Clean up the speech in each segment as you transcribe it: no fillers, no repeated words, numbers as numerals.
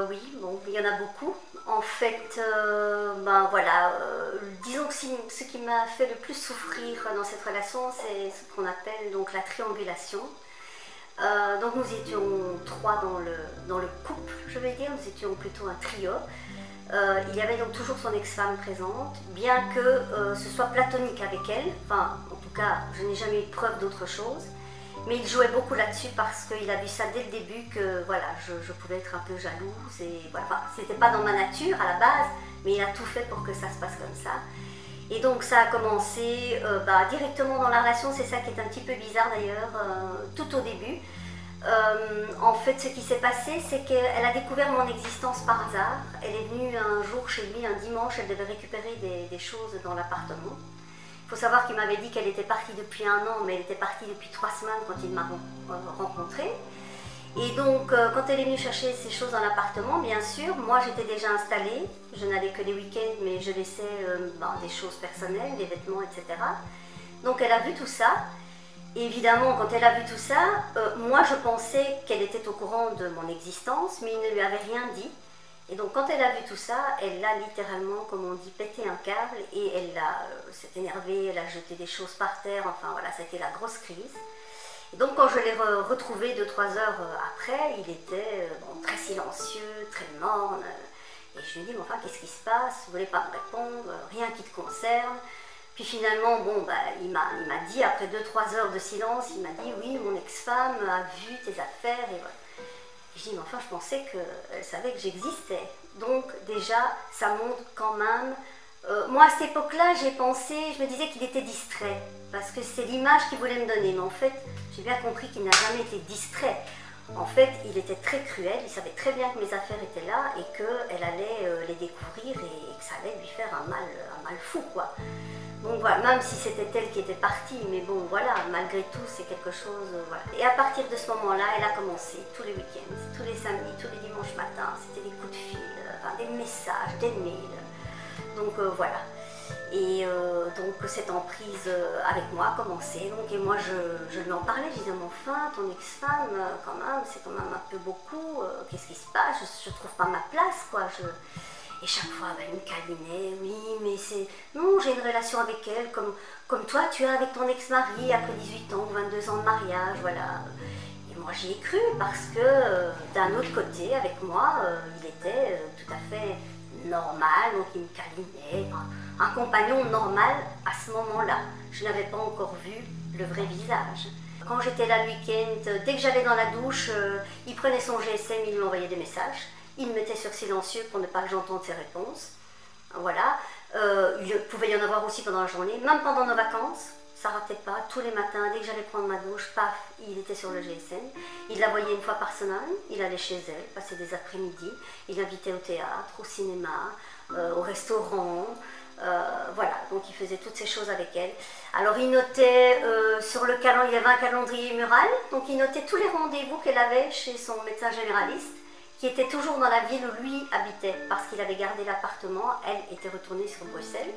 Oui, bon, il y en a beaucoup. En fait, ben voilà, disons que ce qui m'a fait le plus souffrir dans cette relation, c'est ce qu'on appelle donc la triangulation. Donc nous étions trois dans le couple, je vais dire, nous étions plutôt un trio. Il y avait donc toujours son ex-femme présente, bien que ce soit platonique avec elle, enfin en tout cas je n'ai jamais eu preuve d'autre chose, mais il jouait beaucoup là-dessus parce qu'il a vu ça dès le début que voilà, je pouvais être un peu jalouse et voilà, enfin, c'était pas dans ma nature à la base, mais il a tout fait pour que ça se passe comme ça. Et donc ça a commencé directement dans la relation, c'est ça qui est un petit peu bizarre d'ailleurs, tout au début. En fait, ce qui s'est passé, c'est qu'elle a découvert mon existence par hasard. Elle est venue un jour chez lui, un dimanche, elle devait récupérer des choses dans l'appartement. Il faut savoir qu'il m'avait dit qu'elle était partie depuis 1 an, mais elle était partie depuis 3 semaines quand il m'a rencontrée. Et donc, quand elle est venue chercher ses choses dans l'appartement, bien sûr, moi j'étais déjà installée. Je n'allais que les week-ends, mais je laissais des choses personnelles, des vêtements, etc. Donc elle a vu tout ça. Et évidemment, quand elle a vu tout ça, moi je pensais qu'elle était au courant de mon existence, mais il ne lui avait rien dit. Et donc quand elle a vu tout ça, elle a littéralement, comme on dit, pété un câble et s'est énervée, elle a jeté des choses par terre, enfin voilà, c'était la grosse crise. Et donc quand je l'ai retrouvé 2-3 heures après, il était très silencieux, très morne. Et je lui ai dit, mais enfin, qu'est-ce qui se passe? Vous ne voulez pas me répondre? Rien qui te concerne. Puis finalement, il m'a dit, après 2-3 heures de silence, il m'a dit, oui, mon ex-femme a vu tes affaires. Et voilà. Et je dis, mais enfin, je pensais qu'elle savait que j'existais. Donc déjà, ça montre quand même... moi, à cette époque-là, j'ai pensé, je me disais qu'il était distrait. Parce que c'est l'image qu'il voulait me donner. Mais en fait, j'ai bien compris qu'il n'a jamais été distrait. En fait, il était très cruel, il savait très bien que mes affaires étaient là et qu'elle allait les découvrir et que ça allait lui faire un mal fou, quoi. Donc voilà, même si c'était elle qui était partie, mais bon voilà, malgré tout c'est quelque chose, voilà. Et à partir de ce moment-là, elle a commencé tous les week-ends, tous les samedis, tous les dimanches matins, c'était des coups de fil, des messages, des mails. Donc voilà. Et donc cette emprise avec moi a commencé, donc, et moi je lui en parlais, je disais, mais enfin, ton ex-femme, quand même, c'est quand même un peu beaucoup, qu'est-ce qui se passe, je trouve pas ma place, quoi. Et chaque fois, elle me câlinait, oui, mais c'est... Non, j'ai une relation avec elle, comme toi, tu as avec ton ex-mari, après 18 ans, 22 ans de mariage, voilà. Et moi, j'y ai cru, parce que, d'un autre côté, avec moi, il était tout à fait normal, donc il me câlinait, un compagnon normal à ce moment-là. Je n'avais pas encore vu le vrai visage. Quand j'étais là le week-end, dès que j'allais dans la douche, il prenait son GSM, il lui envoyait des messages. Il me mettait sur silencieux pour ne pas que j'entende ses réponses. Voilà. Il pouvait y en avoir aussi pendant la journée, même pendant nos vacances. Ça ratait pas. Tous les matins, dès que j'allais prendre ma douche, paf, il était sur le GSM. Il la voyait 1 fois par semaine. Il allait chez elle, passait des après-midi. Il l'invitait au théâtre, au cinéma, au restaurant. Voilà, donc il faisait toutes ces choses avec elle. Alors il notait sur le calendrier, il y avait un calendrier mural, donc il notait tous les rendez-vous qu'elle avait chez son médecin généraliste, qui était toujours dans la ville où lui habitait, parce qu'il avait gardé l'appartement, elle était retournée sur Bruxelles.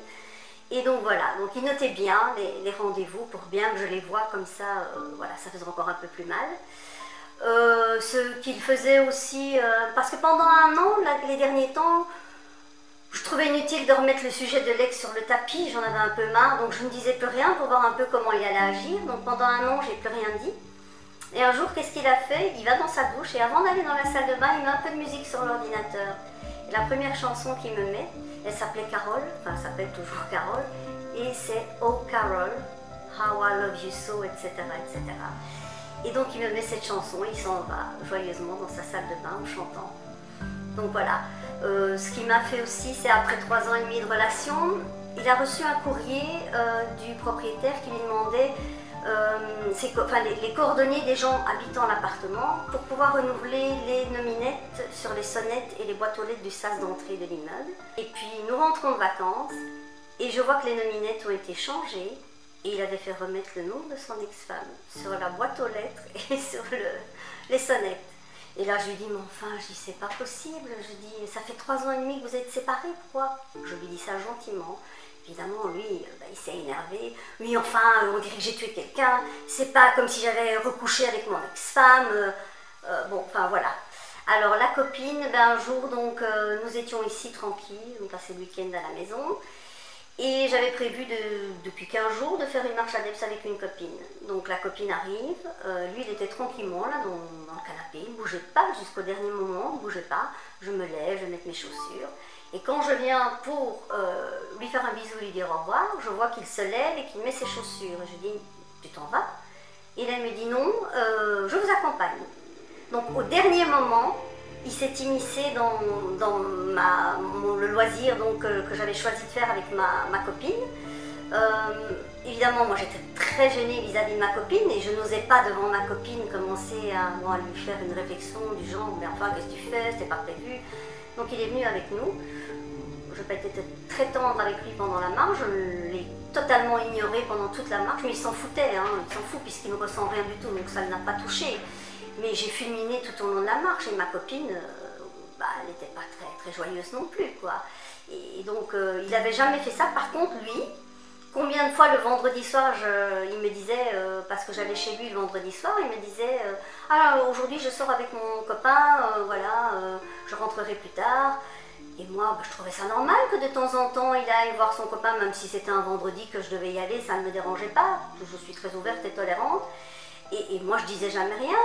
Et donc voilà, donc il notait bien les rendez-vous pour bien que je les voie comme ça, voilà, ça faisait encore un peu plus mal. Ce qu'il faisait aussi, parce que pendant 1 an, les derniers temps, je trouvais inutile de remettre le sujet de l'ex sur le tapis, j'en avais un peu marre, donc je ne disais plus rien pour voir un peu comment il allait agir. Donc pendant 1 an, j'ai plus rien dit. Et un jour, qu'est-ce qu'il a fait? Il va dans sa douche et avant d'aller dans la salle de bain, il met un peu de musique sur l'ordinateur. Et la première chanson qu'il me met, elle s'appelait Carole, enfin elle s'appelle toujours Carole, et c'est Oh Carole, How I Love You So, etc., etc. Et donc il me met cette chanson, il s'en va joyeusement dans sa salle de bain en chantant. Donc voilà. Ce qui m'a fait aussi, c'est après 3 ans et demi de relation, il a reçu un courrier du propriétaire qui lui demandait les coordonnées des gens habitant l'appartement pour pouvoir renouveler les nominettes sur les sonnettes et les boîtes aux lettres du sas d'entrée de l'immeuble. Et puis nous rentrons de vacances et je vois que les nominettes ont été changées et il avait fait remettre le nom de son ex-femme sur la boîte aux lettres et sur les sonnettes. Et là je lui dis, mais enfin, je dis, c'est pas possible, je dis, ça fait 3 ans et demi que vous êtes séparés, pourquoi? Je lui dis ça gentiment. Évidemment, lui, il s'est énervé. Oui, enfin, on dirait que j'ai tué quelqu'un. C'est pas comme si j'avais recouché avec mon ex-femme. Bon, enfin, voilà. Alors la copine, ben, un jour donc nous étions ici tranquilles, on passait le week-end à la maison et j'avais prévu depuis 15 jours de faire une marche adepte avec une copine. Donc la copine arrive, lui il était tranquillement là dans le canapé, il ne bougeait pas jusqu'au dernier moment, il ne bougeait pas. Je me lève, je vais mettre mes chaussures et quand je viens pour lui faire un bisou et lui dire au revoir, je vois qu'il se lève et qu'il met ses chaussures. Et je dis, tu t'en vas? Et là il me dit non, je vous accompagne. Donc au dernier moment, il s'est immiscé dans le loisir donc, que j'avais choisi de faire avec ma copine. Évidemment, moi j'étais très gênée vis-à-vis de ma copine et je n'osais pas devant ma copine commencer à lui faire une réflexion du genre mais enfin qu'est-ce que tu fais, c'était pas prévu. Donc il est venu avec nous. Je n'ai pas été très tendre avec lui pendant la marche, je l'ai totalement ignoré pendant toute la marche, mais il s'en foutait, hein, il s'en fout puisqu'il ne ressent rien du tout, donc ça ne l'a pas touché. Mais j'ai fulminé tout au long de la marche et ma copine, elle n'était pas très joyeuse non plus, quoi. Et donc il n'avait jamais fait ça. Par contre, lui, combien de fois le vendredi soir, il me disait, parce que j'allais chez lui le vendredi soir, il me disait ah, aujourd'hui je sors avec mon copain, voilà, je rentrerai plus tard. Et moi, je trouvais ça normal que de temps en temps il aille voir son copain, même si c'était un vendredi que je devais y aller, ça ne me dérangeait pas. Je suis très ouverte et tolérante. Et moi, je disais jamais rien.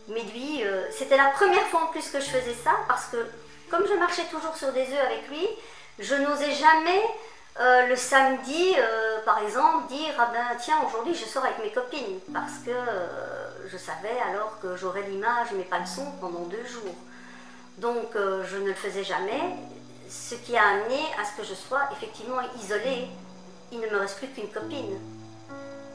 Mais lui, c'était la première fois en plus que je faisais ça, parce que comme je marchais toujours sur des œufs avec lui, je n'osais jamais le samedi, par exemple, dire ah ben tiens, aujourd'hui je sors avec mes copines, parce que je savais alors que j'aurais l'image mais pas le son pendant 2 jours. Donc je ne le faisais jamais, ce qui a amené à ce que je sois effectivement isolée. Il ne me reste plus qu'une copine.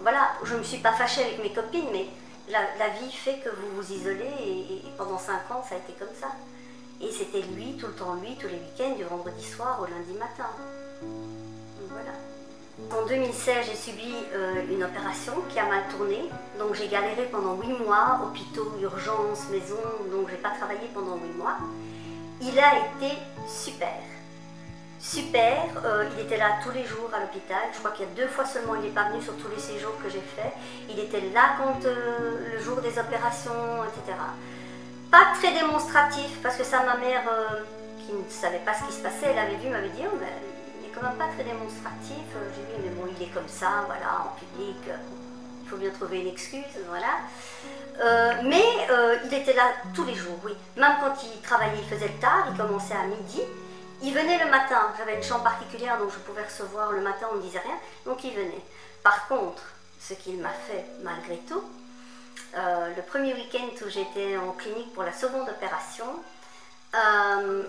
Voilà, je ne me suis pas fâchée avec mes copines, mais la vie fait que vous vous isolez et pendant 5 ans ça a été comme ça. Et c'était lui, tout le temps lui, tous les week-ends, du vendredi soir au lundi matin. Donc voilà. En 2016, j'ai subi une opération qui a mal tourné. Donc j'ai galéré pendant 8 mois, hôpitaux, urgences, maison, donc j'ai pas travaillé pendant 8 mois. Il a été super. Super, il était là tous les jours à l'hôpital. Je crois qu'il y a 2 fois seulement, il n'est pas venu sur tous les séjours que j'ai fait. Il était là quand le jour des opérations, etc. Pas très démonstratif, parce que ça, ma mère, qui ne savait pas ce qui se passait, elle avait vu, m'avait dit, oh, ben, il est quand même pas très démonstratif. J'ai dit, mais bon, il est comme ça, voilà, en public, il faut bien trouver une excuse, voilà. Mais il était là tous les jours, oui. Même quand il travaillait, il faisait le tard, il commençait à midi. Il venait le matin, j'avais une chambre particulière donc je pouvais recevoir le matin, on ne me disait rien, donc il venait. Par contre, ce qu'il m'a fait malgré tout, le premier week-end où j'étais en clinique pour la seconde opération,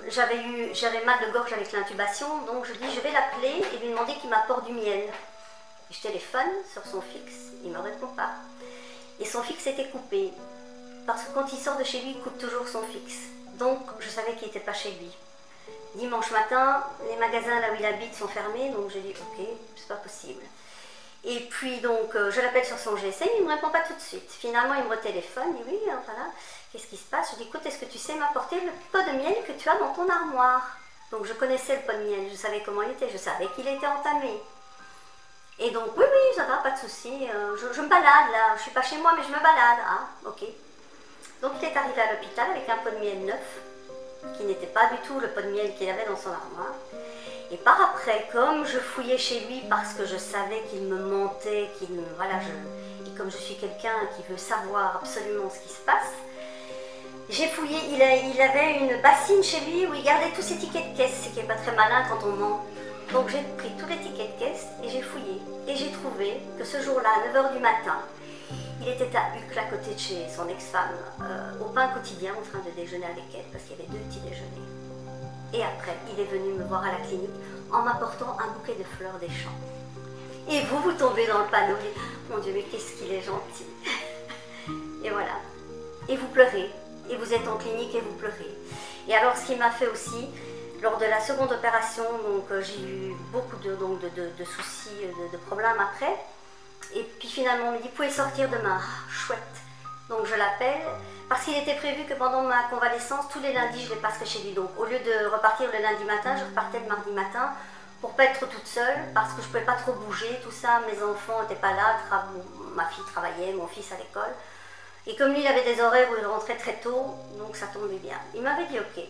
j'avais mal de gorge avec l'intubation, donc je dis je vais l'appeler et lui demander qu'il m'apporte du miel. Je téléphone sur son fixe, il ne me répond pas. Et son fixe était coupé, parce que quand il sort de chez lui, il coupe toujours son fixe. Donc je savais qu'il n'était pas chez lui. Dimanche matin, les magasins là où il habite sont fermés, donc j'ai dit ok, c'est pas possible. Et puis donc je l'appelle sur son GSM, il ne me répond pas tout de suite. Finalement il me retéléphone, il dit oui, voilà, qu'est-ce qui se passe? Je dis écoute, est-ce que tu sais m'apporter le pot de miel que tu as dans ton armoire? Donc je connaissais le pot de miel, je savais comment il était, je savais qu'il était entamé. Et donc oui, ça va, pas de souci, je me balade là, je suis pas chez moi mais je me balade, ah ok. Donc il est arrivé à l'hôpital avec un pot de miel neuf, qui n'était pas du tout le pot de miel qu'il avait dans son armoire. Et par après, comme je fouillais chez lui parce que je savais qu'il me mentait, et comme je suis quelqu'un qui veut savoir absolument ce qui se passe, j'ai fouillé, il avait une bassine chez lui où il gardait tous ses tickets de caisse, ce qui n'est pas très malin quand on ment. Donc j'ai pris tous les tickets de caisse et j'ai fouillé. Et j'ai trouvé que ce jour-là, à 9 h du matin, il était à Uccle, à côté de chez son ex-femme, au pain quotidien, en train de déjeuner avec elle, parce qu'il y avait 2 petits déjeuners. Et après, il est venu me voir à la clinique en m'apportant un bouquet de fleurs des champs. Et vous tombez dans le panneau, et mon Dieu, mais qu'est-ce qu'il est gentil. Et voilà. Et vous pleurez. Et vous êtes en clinique et vous pleurez. Et alors, ce qui m'a fait aussi, lors de la seconde opération, j'ai eu beaucoup de soucis, de problèmes après. Et puis finalement, on me dit, vous pouvez sortir demain. Ah, chouette. Donc je l'appelle, parce qu'il était prévu que pendant ma convalescence, tous les lundis, je les passerais chez lui. Donc au lieu de repartir le lundi matin, je repartais le mardi matin pour ne pas être toute seule, parce que je ne pouvais pas trop bouger, tout ça. Mes enfants n'étaient pas là, ma fille travaillait, mon fils à l'école. Et comme lui, il avait des horaires où il rentrait très tôt, donc ça tombait bien. Il m'avait dit ok.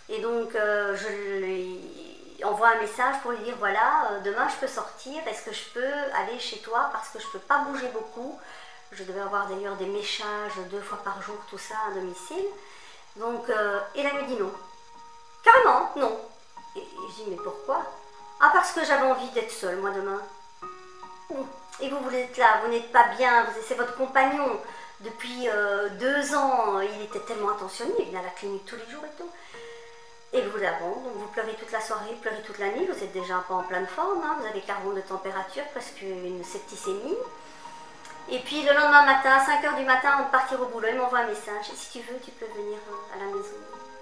Et donc, je lui envoie un message pour lui dire, voilà, demain je peux sortir, est-ce que je peux aller chez toi parce que je ne peux pas bouger beaucoup. Je devais avoir d'ailleurs des méchages 2 fois par jour, tout ça à domicile. Donc, et là, il me dit non. Carrément, non. Et je dis, mais pourquoi? Ah, parce que j'avais envie d'être seule, moi, demain. Et vous êtes là, vous n'êtes pas bien, c'est votre compagnon. Depuis 2 ans, il était tellement attentionné, il venait à la clinique tous les jours et tout. Et vous l'avez, donc vous pleurez toute la soirée, vous pleurez toute la nuit, vous êtes déjà pas en pleine forme, hein, vous avez 40 de température, presque une septicémie. Et puis le lendemain matin, à 5 h du matin, avant de partir au boulot, il m'envoie un message. Et si tu veux, tu peux venir à la maison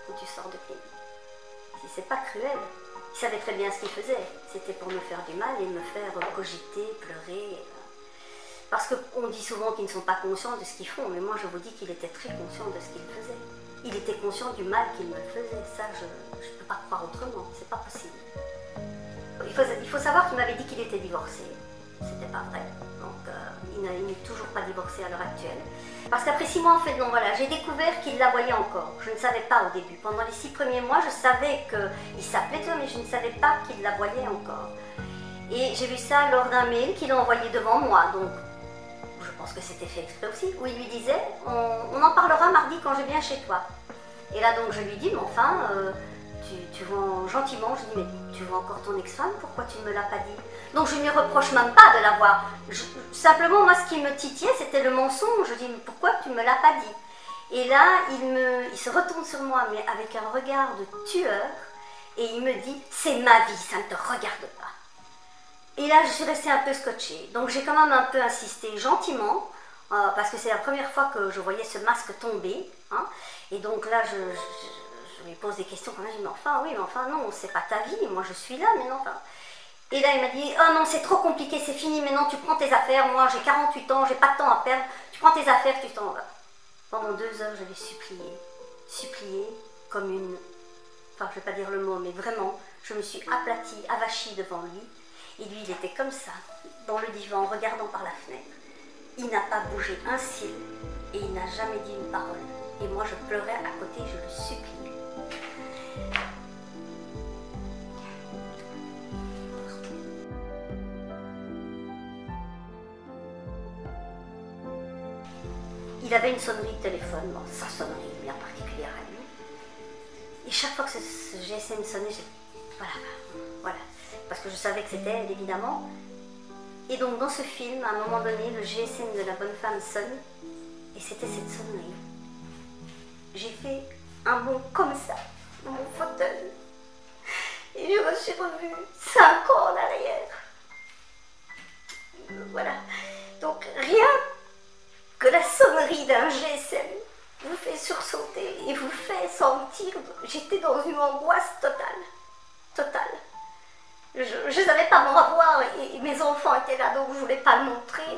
quand tu sors de clinique. Si c'est pas cruel, il savait très bien ce qu'il faisait. C'était pour me faire du mal et me faire cogiter, pleurer. Parce qu'on dit souvent qu'ils ne sont pas conscients de ce qu'ils font, mais moi je vous dis qu'il était très conscient de ce qu'il faisait. Il était conscient du mal qu'il me faisait. Ça, je ne peux pas croire autrement, c'est pas possible. Il faut savoir qu'il m'avait dit qu'il était divorcé. C'était pas vrai. Donc il n'est toujours pas divorcé à l'heure actuelle. Parce qu'après 6 mois, en fait, non, voilà, j'ai découvert qu'il la voyait encore. Je ne savais pas au début. Pendant les 6 premiers mois, je savais qu'il s'appelait toi, mais je ne savais pas qu'il la voyait encore. Et j'ai vu ça lors d'un mail qu'il a envoyé devant moi. Donc, je pense que c'était fait exprès aussi, où il lui disait on en parlera mardi quand je viens chez toi. Et là donc je lui dis mais enfin tu vois gentiment, je dis mais tu vois encore ton ex-femme, pourquoi tu ne me l'as pas dit? Donc je ne lui reproche même pas de l'avoir. Simplement moi ce qui me titillait c'était le mensonge. Je dis mais pourquoi tu ne me l'as pas dit? Et là il se retourne sur moi mais avec un regard de tueur et il me dit c'est ma vie, ça ne te regarde pas. Et là, je suis restée un peu scotchée. Donc, j'ai quand même un peu insisté gentiment, parce que c'est la première fois que je voyais ce masque tomber. Hein. Et donc là, je lui pose des questions quand même. Je dis, mais enfin, oui, mais enfin, non, c'est pas ta vie. Moi, je suis là, mais non, enfin. Et là, il m'a dit, oh non, c'est trop compliqué, c'est fini. Maintenant, tu prends tes affaires. Moi, j'ai 48 ans, j'ai pas de temps à perdre. Tu prends tes affaires, tu t'en vas. Pendant 2 heures, je l'ai supplié comme une... Enfin, je vais pas dire le mot, mais vraiment, je me suis aplatie, avachie devant lui. Et lui, il était comme ça, dans le divan, regardant par la fenêtre. Il n'a pas bougé un cil et il n'a jamais dit une parole. Et moi, je pleurais à côté, je le suppliais. Il avait une sonnerie de téléphone, bon, sa sonnerie bien particulière à lui. Et chaque fois que ce GSM sonnait, voilà. Parce que je savais que c'était elle, évidemment. Et donc, dans ce film, à un moment donné, le GSM de la bonne femme sonne, et c'était cette sonnerie. J'ai fait un bond comme ça, dans mon fauteuil, et je me suis revue 5 ans en arrière. Voilà. Donc, rien que la sonnerie d'un GSM vous fait sursauter et vous fait sentir... J'étais dans une angoisse totale. Totale. Je ne savais pas me revoir et mes enfants étaient là, donc je ne voulais pas le montrer.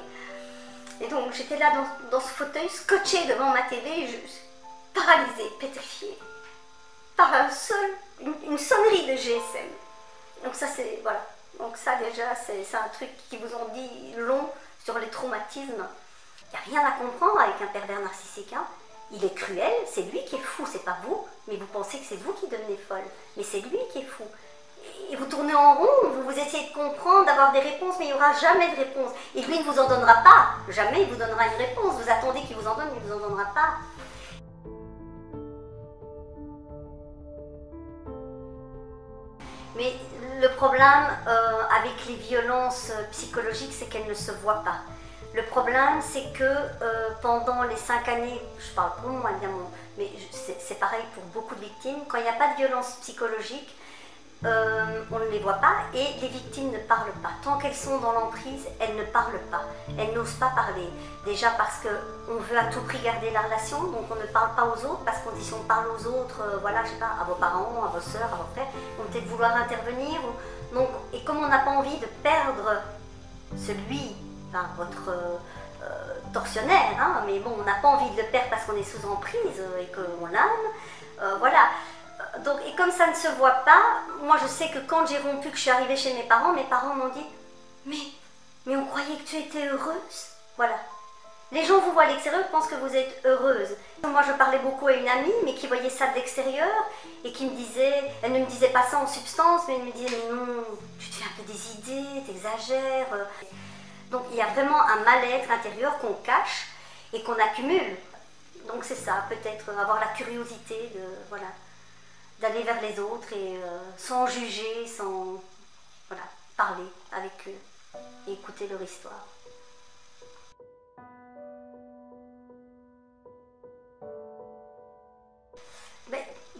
Et donc j'étais là dans ce fauteuil, scotché devant ma télé, paralysée, pétrifiée, par une sonnerie de GSM. Donc ça c'est, voilà. Donc ça déjà, c'est un truc qui vous en dit long sur les traumatismes. Il n'y a rien à comprendre avec un pervers narcissique. Hein. Il est cruel, c'est lui qui est fou, c'est pas vous. Mais vous pensez que c'est vous qui devenez folle. Mais c'est lui qui est fou. Et vous tournez en rond, vous essayez de comprendre, d'avoir des réponses, mais il n'y aura jamais de réponse. Et lui ne vous en donnera pas. Jamais il vous donnera une réponse. Vous attendez qu'il vous en donne, mais il ne vous en donnera pas. Mais le problème avec les violences psychologiques, c'est qu'elles ne se voient pas. Le problème, c'est que pendant les 5 années, je parle pour moi évidemment, mais c'est pareil pour beaucoup de victimes, quand il n'y a pas de violence psychologique, on ne les voit pas et les victimes ne parlent pas. Tant qu'elles sont dans l'emprise, elles ne parlent pas. Elles n'osent pas parler. Déjà parce qu'on veut à tout prix garder la relation, donc on ne parle pas aux autres, parce qu'on dit si on parle aux autres, voilà, je sais pas, à vos parents, à vos soeurs, à vos frères, ils vont peut-être vouloir intervenir. Donc, et comme on n'a pas envie de perdre celui, enfin, votre tortionnaire, hein, mais bon, on n'a pas envie de le perdre parce qu'on est sous emprise et qu'on l'aime, voilà. Donc, et comme ça ne se voit pas, moi je sais que quand j'ai rompu, que je suis arrivée chez mes parents m'ont dit mais on croyait que tu étais heureuse, voilà. Les gens vous voient à l'extérieur, pensent que vous êtes heureuse. Moi, je parlais beaucoup à une amie, mais qui voyait ça de l'extérieur et qui me disait, elle ne me disait pas ça en substance, mais elle me disait, mais non, tu te fais un peu des idées, t'exagères. Donc, il y a vraiment un mal-être intérieur qu'on cache et qu'on accumule. Donc, c'est ça, peut-être avoir la curiosité de, voilà, d'aller vers les autres et sans juger, sans, voilà, parler avec eux et écouter leur histoire.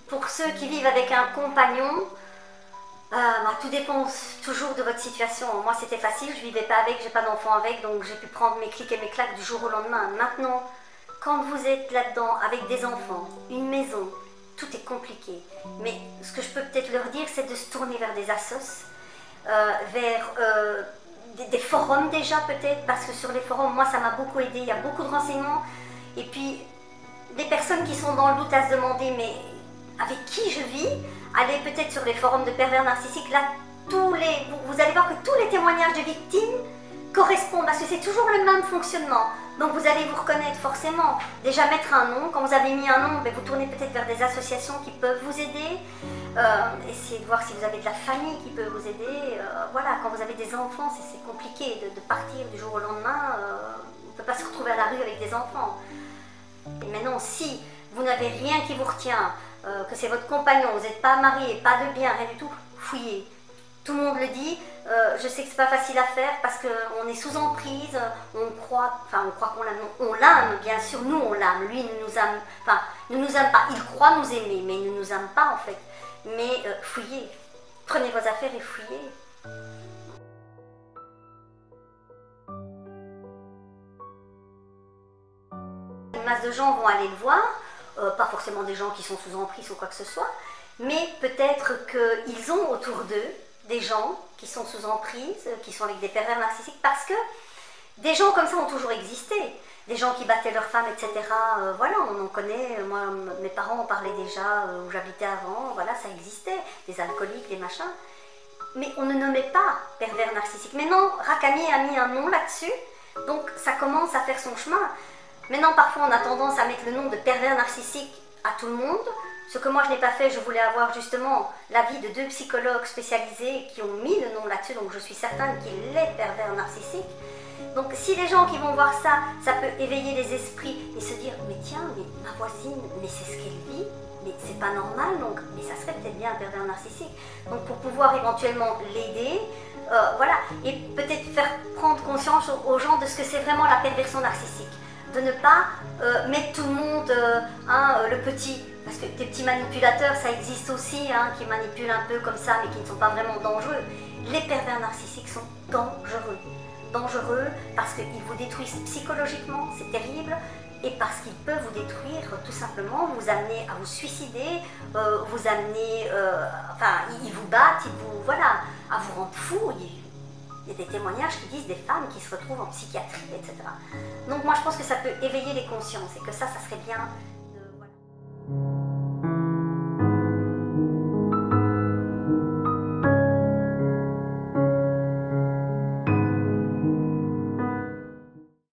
Pour ceux qui vivent avec un compagnon, tout dépend toujours de votre situation. Moi, c'était facile, je ne vivais pas avec, j'ai pas d'enfant avec, donc j'ai pu prendre mes clics et mes claques du jour au lendemain. Maintenant, quand vous êtes là-dedans avec des enfants, une maison, tout est compliqué. Mais ce que je peux peut-être leur dire, c'est de se tourner vers des assos, vers des forums déjà peut-être, parce que sur les forums, moi, ça m'a beaucoup aidé. Il y a beaucoup de renseignements. Et puis, des personnes qui sont dans le doute à se demander, mais avec qui je vis, allez peut-être sur les forums de pervers narcissiques, là, vous allez voir que tous les témoignages de victimes correspondent, parce que c'est toujours le même fonctionnement. Donc vous allez vous reconnaître forcément. Déjà mettre un nom, quand vous avez mis un nom, vous tournez peut-être vers des associations qui peuvent vous aider. Essayez de voir si vous avez de la famille qui peut vous aider. Voilà, quand vous avez des enfants, c'est compliqué de partir du jour au lendemain. On ne peut pas se retrouver à la rue avec des enfants. Et maintenant, si vous n'avez rien qui vous retient, que c'est votre compagnon, vous n'êtes pas marié, pas de bien, rien du tout, fouillez. Tout le monde le dit, je sais que c'est pas facile à faire parce qu'on est sous emprise, on croit qu'on l'aime, on l'aime, bien sûr, nous on l'aime, lui il ne nous aime, ne nous aime pas, il croit nous aimer, mais il ne nous aime pas en fait. Mais fouillez, prenez vos affaires et fouillez. Une masse de gens vont aller le voir, pas forcément des gens qui sont sous emprise ou quoi que ce soit, mais peut-être qu'ils ont autour d'eux des gens qui sont sous emprise, qui sont avec des pervers narcissiques, parce que des gens comme ça ont toujours existé. Des gens qui battaient leurs femmes, etc. Voilà, on en connaît. Moi, mes parents en parlaient déjà où j'habitais avant. Voilà, ça existait. Des alcooliques, des machins. Mais on ne nommait pas pervers narcissique. Maintenant, Rakami a mis un nom là-dessus. Donc, ça commence à faire son chemin. Maintenant, parfois, on a tendance à mettre le nom de pervers narcissique à tout le monde. Ce que moi, je n'ai pas fait, je voulais avoir justement l'avis de 2 psychologues spécialisés qui ont mis le nom là-dessus. Donc, je suis certaine qu'il est pervers narcissique. Donc, si les gens qui vont voir ça, ça peut éveiller les esprits et se dire, mais tiens, mais ma voisine, mais c'est ce qu'elle vit, mais c'est pas normal, donc, mais ça serait peut-être bien un pervers narcissique. Donc, pour pouvoir éventuellement l'aider, voilà, et peut-être faire prendre conscience aux gens de ce que c'est vraiment la perversion narcissique. De ne pas mettre tout le monde, le petit, parce que des petits manipulateurs, ça existe aussi, qui manipulent un peu comme ça, mais qui ne sont pas vraiment dangereux. Les pervers narcissiques sont dangereux. Dangereux parce qu'ils vous détruisent psychologiquement, c'est terrible, et parce qu'ils peuvent vous détruire tout simplement, vous amener à vous suicider, vous amener, ils vous battent, voilà, à vous rendre fou. Il y a des témoignages qui disent des femmes qui se retrouvent en psychiatrie, etc. Donc moi je pense que ça peut éveiller les consciences et que ça serait bien